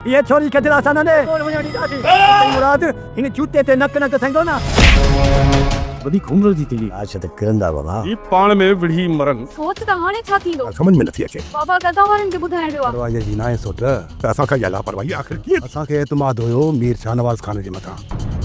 ये छोरी खे दिलासा न ॾे मुराद हिन जूते ते नक नक संगो न वधीक उमिरि जी थी आज त किरंदा बाबा ही पाण में विढ़ी मरन सोच त हाणे छा थींदो समझ में नथी अचे बाबा गदा वारनि खे ॿुधाइण वियो आहे परवाही जी नाहे सोच त असांखे इहा लापरवाही आख़िर कीअं असांखे एतमाद हुयो मीर शाहनवाज़ खान जे मथां।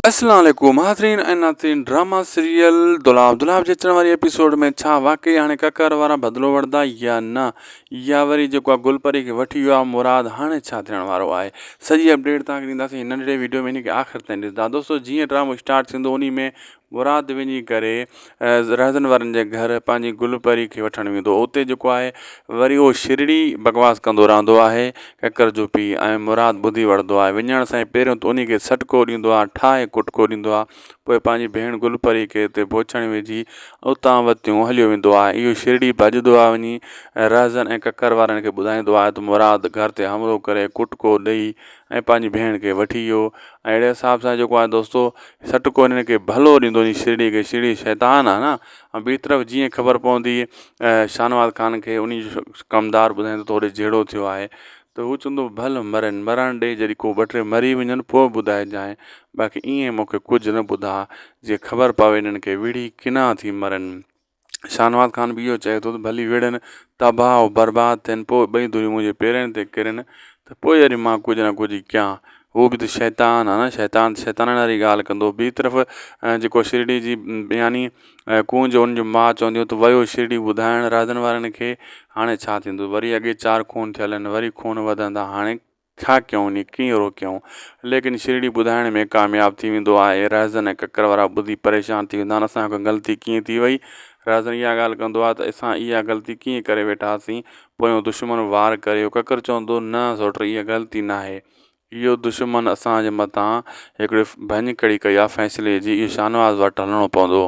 अस्सलाम वालेकुम हाज़रीन ऐं नाज़रीन ड्रामा सीरियल दुलाब जे अचण वारी एपिसोड में छा वाकई हाणे ककर वारा बदिलो वठंदा या न, या वरी जेको आहे गुलपरी खे वठी वियो आहे मुराद, हाणे छा थियण वारो आहे, सॼी अपडेट तव्हांखे ॾींदासीं हिन नंढिड़े वीडियो में। हिनखे आख़िर ताईं ॾिसंदा दोस्तों। जीअं ड्रामो स्टार्ट थींदो उन में मुराद वञी करे रहज़न वारनि जे घर पंहिंजी गुलपरी खे वठणु वेंदो। उते जेको आहे वरी उहो शिरडी बकवास कंदो रहंदो आहे ककर जो पीउ, ऐं मुराद ॿुधी वठंदो आहे। विञण सां पहिरियों त उन खे सटको ॾींदो आहे, ठाहे कुटको ॾींदो आहे, पोइ पंहिंजी भेण गुलपरी खे हिते बोछण विझी उतां वतियूं हलियो वेंदो आहे। इहो शिरडी भॼंदो आहे वञी रहज़न ऐं ककर वारनि खे ॿुधाईंदो आहे त मुराद घर ते हमलो करे कुटको ॾेई ऐं पंहिंजी भेण खे वठी वियो। ऐं अहिड़े हिसाब सां जेको आहे दोस्तो सटको हिन खे भलो ॾींदो नी शिरडी खे। शिरडी शैतान आहे न। ऐं ॿी तरफ़ जीअं ख़बर पवंदी शाहनवाज़ खान खे उन जो कमदार ॿुधाईंदो त होॾे जहिड़ो थियो आहे त हू चवंदो भल मरनि, मरण ॾे, जॾहिं को ॿ टे मरी वञनि पोइ ॿुधाइजांइ, बाक़ी ईअं मूंखे कुझु न ॿुधा, जीअं ख़बर पवे हिननि खे विढ़ी किना थी मरनि। शाहनवाज़ खान बि इहो चए थो त भली विढ़नि, तबाह बर्बादु थियनि, पोइ ॿई धुरियूं मुंहिंजे पेरनि ते किरनि त पोइ वरी मां कुझु न कुझु कयां। उहो बि त शैतान आहे न, शैतान वारी ॻाल्हि कंदो। ॿी तरफ़ जेको शिरडी जी यानी कूंज उन जो माउ चवंदी हुई त वियो शिरडी ॿुधाइण रहज़न वारनि खे। हाणे छा थींदो, वरी अॻे 4 खून थियल आहिनि, वरी खून वधंदा, हाणे छा कयूं, नी कीअं रोकियूं। लेकिन शिरडी ॿुधाइण में कामयाबु थी वेंदो आहे। रहज़न ऐं ककर वारा ॿुधी परेशान थी वेंदा आहिनि, असांखे ग़लती कीअं थी वई। रहज़न इहा ॻाल्हि कंदो आहे त असां इहा ग़लती कीअं करे वेठासीं, पोइ दुश्मन वार करे। ककर चवंदो न सोट इहा ग़लती न आहे, इहो दुश्मन असांजे मथां हिकिड़े भञ कड़ी कई आहे फैसले जी, इहो शाहनवाज़ वटि हलिणो पवंदो।